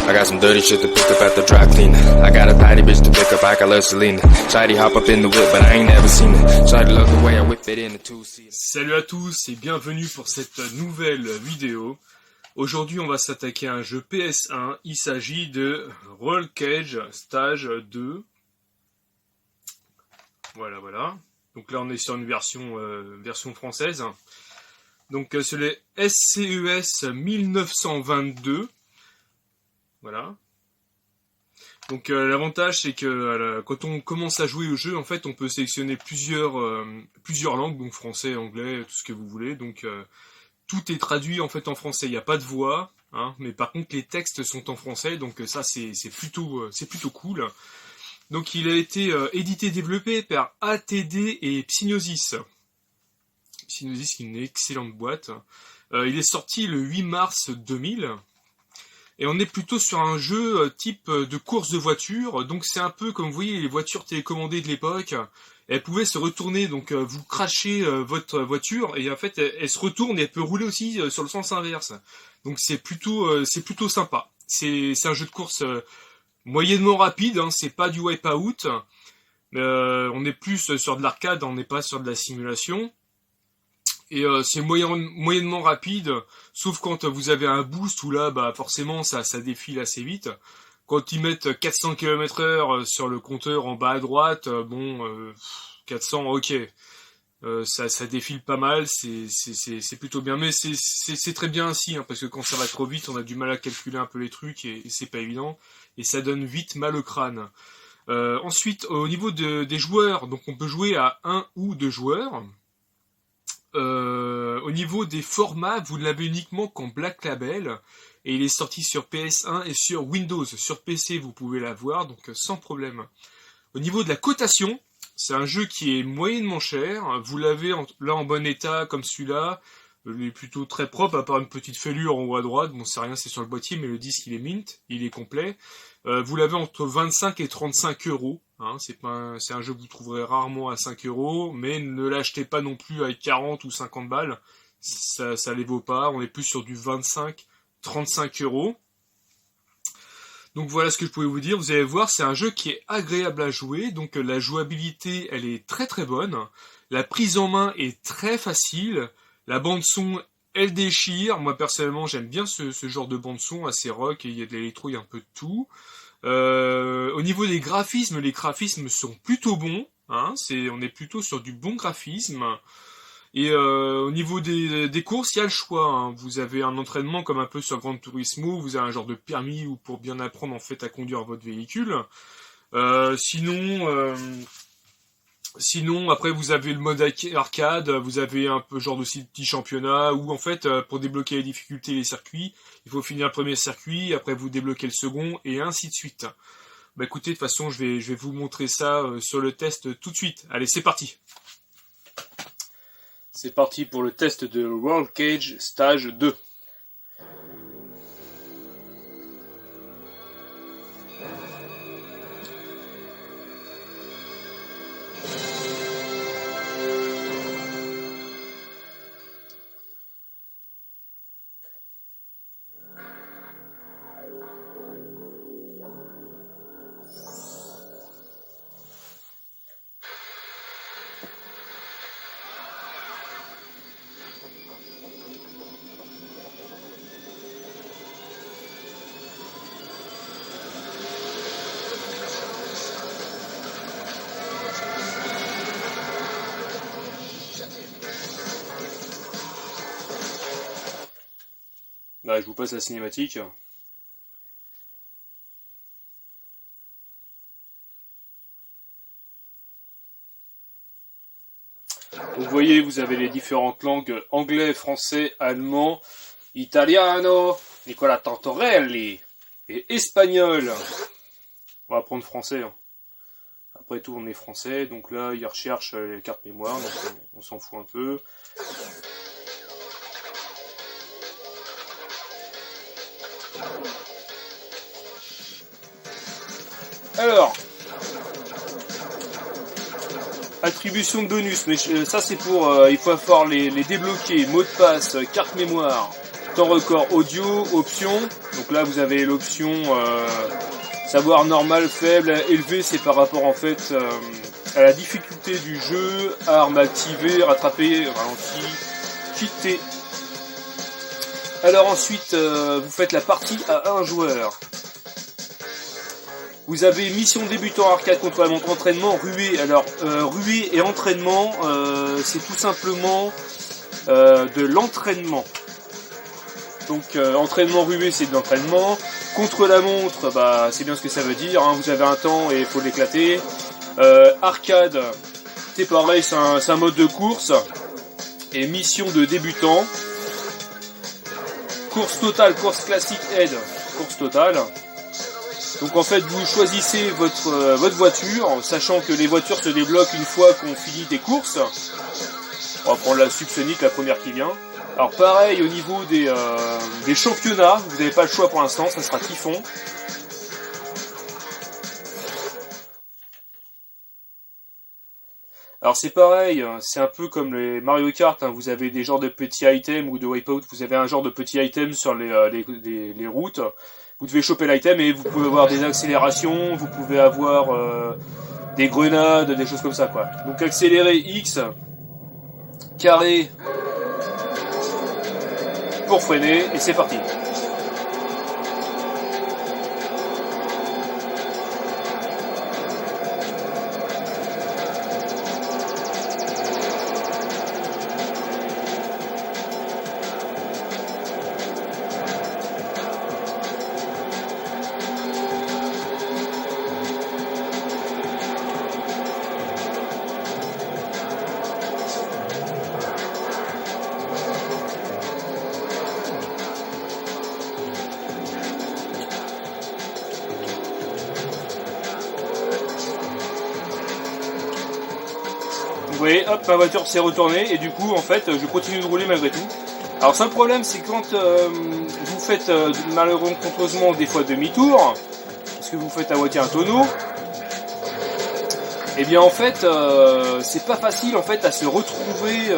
I got some dirty shit to pick up at the dry clean. I got a tidy bitch to pick up, I got Selena. Shady hop up in the whip, but I ain't never seen it. Shady love the way I whip it in the two-seater. Salut à tous et bienvenue pour cette nouvelle vidéo. Aujourd'hui on va s'attaquer à un jeu PS1, il s'agit de Roll Cage Stage 2. Voilà. Donc là on est sur une version française. Donc c'est le SCES 1922. Voilà. Donc l'avantage c'est que quand on commence à jouer au jeu, en fait on peut sélectionner plusieurs langues, donc français, anglais, tout ce que vous voulez. Donc tout est traduit en fait en français, il n'y a pas de voix, hein, mais par contre les textes sont en français, donc ça c'est plutôt cool. Donc il a été édité et développé par ATD et Psygnosis. Psygnosis qui est une excellente boîte. Il est sorti le 8 mars 2000. Et on est plutôt sur un jeu type de course de voiture. Donc c'est un peu comme vous voyez les voitures télécommandées de l'époque. Elle pouvait se retourner, donc vous crachez votre voiture et en fait elle se retourne et elle peut rouler aussi sur le sens inverse. Donc c'est plutôt sympa. C'est un jeu de course moyennement rapide, hein, c'est pas du Wipeout. On est plus sur de l'arcade, on n'est pas sur de la simulation. Et c'est moyennement rapide, sauf quand vous avez un boost où là, bah forcément, ça défile assez vite. Quand ils mettent 400 km/h sur le compteur en bas à droite, 400, ok, ça défile pas mal, c'est plutôt bien. Mais c'est très bien ainsi, hein, parce que quand ça va trop vite, on a du mal à calculer un peu les trucs et c'est pas évident. Et ça donne vite mal au crâne. Ensuite, au niveau des joueurs, donc on peut jouer à 1 ou 2 joueurs. Au niveau des formats, vous l'avez uniquement qu'en Black Label et il est sorti sur PS1 et sur Windows. Sur PC, vous pouvez l'avoir, donc sans problème. Au niveau de la cotation, c'est un jeu qui est moyennement cher. Vous l'avez là en bon état comme celui-là. Il est plutôt très propre, à part une petite fêlure en haut à droite. Bon, c'est rien, c'est sur le boîtier, mais le disque il est mint, il est complet. Vous l'avez entre 25 et 35 euros. Hein, c'est un jeu que vous trouverez rarement à 5 euros, mais ne l'achetez pas non plus à 40 ou 50 balles. Ça les vaut pas. On est plus sur du 25-35 euros. Donc voilà ce que je pouvais vous dire. Vous allez voir, c'est un jeu qui est agréable à jouer. Donc la jouabilité, elle est très très bonne. La prise en main est très facile. La bande son, elle déchire. Moi personnellement, j'aime bien ce genre de bande son assez rock. Et il y a de l'électro, il y a un peu de tout. Au niveau des graphismes, les graphismes sont plutôt bons. Hein, on est plutôt sur du bon graphisme. Et au niveau des courses, il y a le choix. Hein. Vous avez un entraînement comme un peu sur Gran Turismo. Vous avez un genre de permis ou pour bien apprendre en fait à conduire votre véhicule. Sinon, après, vous avez le mode arcade, vous avez un peu genre de petit championnat, où en fait, pour débloquer les difficultés et les circuits, il faut finir le premier circuit, après vous débloquez le second, et ainsi de suite. Bah écoutez, de toute façon, je vais vous montrer ça sur le test tout de suite. Allez, c'est parti. C'est parti pour le test de Roll Cage Stage 2. Là, je vous passe la cinématique. Vous voyez, vous avez les différentes langues anglais, français, allemand, italiano, Nicola Tortorelli et espagnol. On va prendre français. Hein. Après tout, on est français, donc là, il recherche les cartes mémoire, donc on s'en fout un peu. Alors, attribution de bonus, mais ça c'est pour, il faut avoir les débloquer, mot de passe, carte mémoire, temps record audio, options, Donc là vous avez l'option savoir normal, faible, élevé, c'est par rapport en fait à la difficulté du jeu, arme activée, rattraper, ralenti, quitter. Alors ensuite vous faites la partie à un joueur. Vous avez mission débutant arcade contre la montre, entraînement, ruée. Alors ruée et entraînement, c'est tout simplement de l'entraînement. Donc entraînement ruée, c'est de l'entraînement. Contre la montre, bah c'est bien ce que ça veut dire, hein. Vous avez un temps et il faut l'éclater. Arcade, c'est pareil, c'est un mode de course. Et mission de débutant. Course totale, course classique, aide, course totale. Donc en fait vous choisissez votre voiture, sachant que les voitures se débloquent une fois qu'on finit des courses. On va prendre la Subsonic, la première qui vient. Alors pareil au niveau des championnats, vous n'avez pas le choix pour l'instant, ça sera Typhon. Alors c'est pareil, c'est un peu comme les Mario Kart, hein. Vous avez des genres de petits items ou de Wipeout, vous avez un genre de petits items sur les routes. Vous devez choper l'item et vous pouvez avoir des accélérations, vous pouvez avoir des grenades, des choses comme ça quoi. Donc accélérer X, carré pour freiner et c'est parti. Vous voyez, hop, ma voiture s'est retournée et du coup, en fait, je continue de rouler malgré tout. Alors, c'est un problème, c'est quand vous faites malheureusement des fois demi-tour, parce que vous faites à moitié un tonneau, et bien en fait, c'est pas facile en fait à se retrouver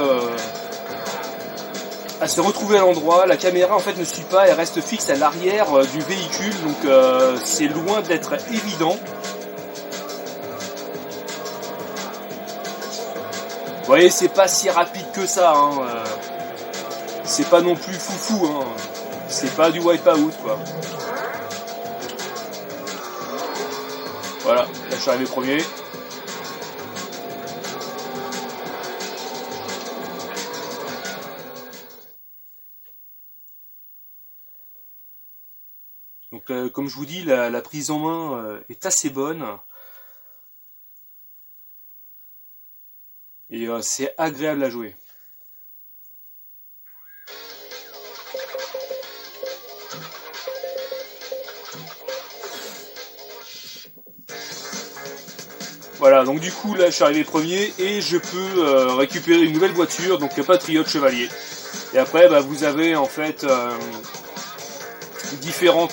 à l'endroit. La caméra en fait ne suit pas, elle reste fixe à l'arrière du véhicule, donc c'est loin d'être évident. Vous voyez, c'est pas si rapide que ça, hein. C'est pas non plus foufou, hein. C'est pas du wipeout, quoi. Voilà, là je suis arrivé premier. Donc comme je vous dis, la prise en main est assez bonne. Et c'est agréable à jouer. Voilà, donc du coup là je suis arrivé premier et je peux récupérer une nouvelle voiture, donc Patriote Chevalier. Et après bah, vous avez en fait différents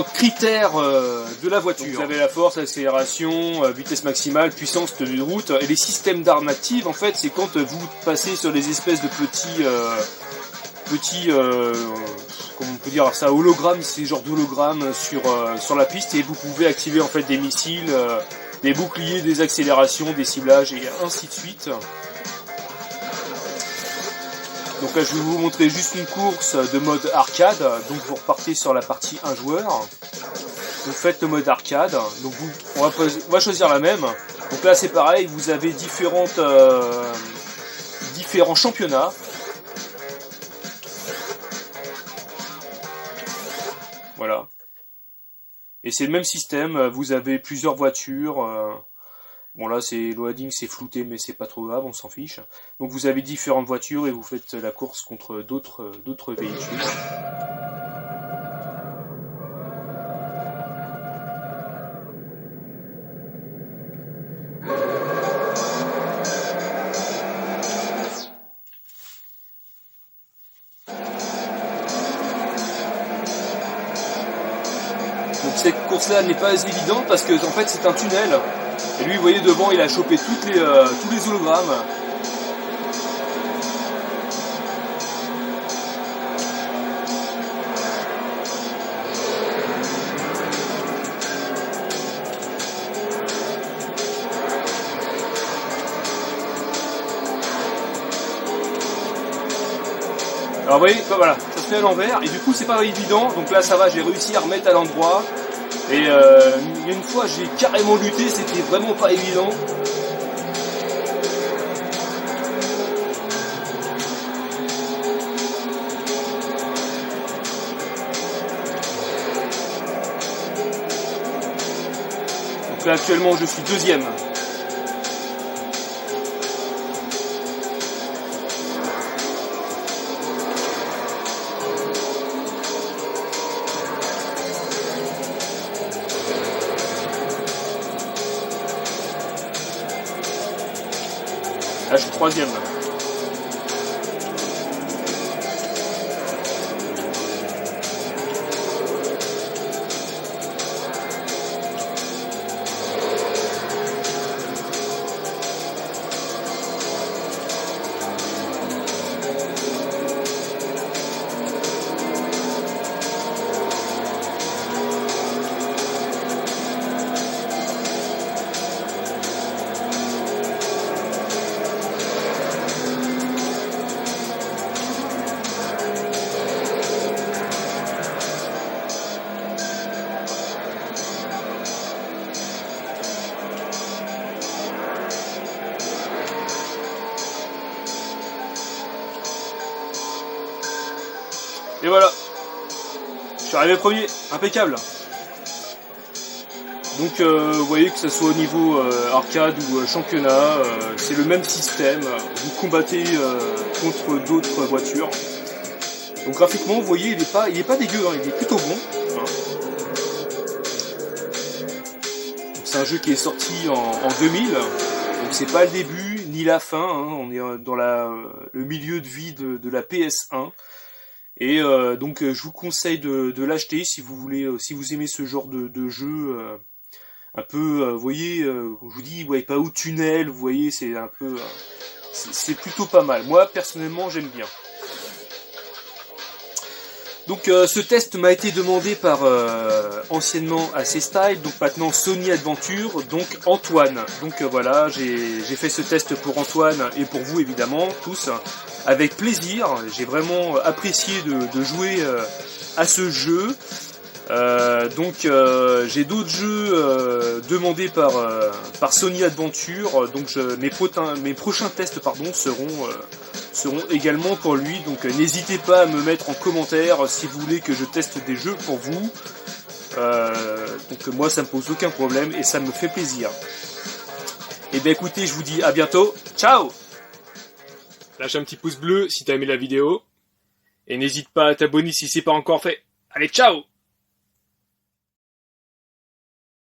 critères de la voiture. Donc, vous avez la force, l'accélération, vitesse maximale, puissance, tenue de route. Et les systèmes d'armes actives, en fait, c'est quand vous passez sur les espèces de petits comment on peut dire ça, hologrammes, c'est genre d'hologrammes sur la piste et vous pouvez activer en fait des missiles, des boucliers, des accélérations, des ciblages et ainsi de suite. Donc là je vais vous montrer juste une course de mode arcade, donc vous repartez sur la partie 1 joueur, vous faites le mode arcade, donc on va choisir la même, donc là c'est pareil, vous avez différents championnats, voilà, et c'est le même système, vous avez plusieurs voitures. Bon là c'est loading, c'est flouté mais c'est pas trop grave, on s'en fiche. Donc vous avez différentes voitures et vous faites la course contre d'autres véhicules. Donc cette course là n'est pas évidente parce que en fait c'est un tunnel. Et lui, vous voyez, devant, il a chopé tous les hologrammes. Alors vous voyez, bah voilà, ça se fait à l'envers, et du coup c'est pas évident, donc là ça va, j'ai réussi à remettre à l'endroit, et une fois j'ai carrément lutté, c'était vraiment pas évident. Donc là actuellement je suis deuxième. Là, je suis troisième. Et voilà, je suis arrivé premier, impeccable. Donc vous voyez que ce soit au niveau arcade ou championnat, c'est le même système, vous combattez contre d'autres voitures. Donc graphiquement vous voyez il est pas dégueu, hein, il est plutôt bon. Hein. C'est un jeu qui est sorti en 2000, donc c'est pas le début ni la fin, hein, on est dans le milieu de vie de la PS1. Et donc je vous conseille de l'acheter si vous voulez, si vous aimez ce genre de jeu un peu, vous voyez, je vous dis Wipeout Tunnel, vous voyez, c'est un peu, c'est plutôt pas mal. Moi personnellement j'aime bien. Donc ce test m'a été demandé par anciennement AC Style, donc maintenant Sony Adventure, donc Antoine. Donc voilà, j'ai fait ce test pour Antoine et pour vous évidemment, tous, avec plaisir. J'ai vraiment apprécié de jouer à ce jeu. Donc j'ai d'autres jeux demandés par Sony Adventure, donc mes prochains tests seront également pour lui, donc n'hésitez pas à me mettre en commentaire si vous voulez que je teste des jeux pour vous. Donc moi ça me pose aucun problème et ça me fait plaisir. Et bien écoutez, je vous dis à bientôt, ciao. Lâche un petit pouce bleu si t'as aimé la vidéo, et n'hésite pas à t'abonner si c'est pas encore fait. Allez, ciao.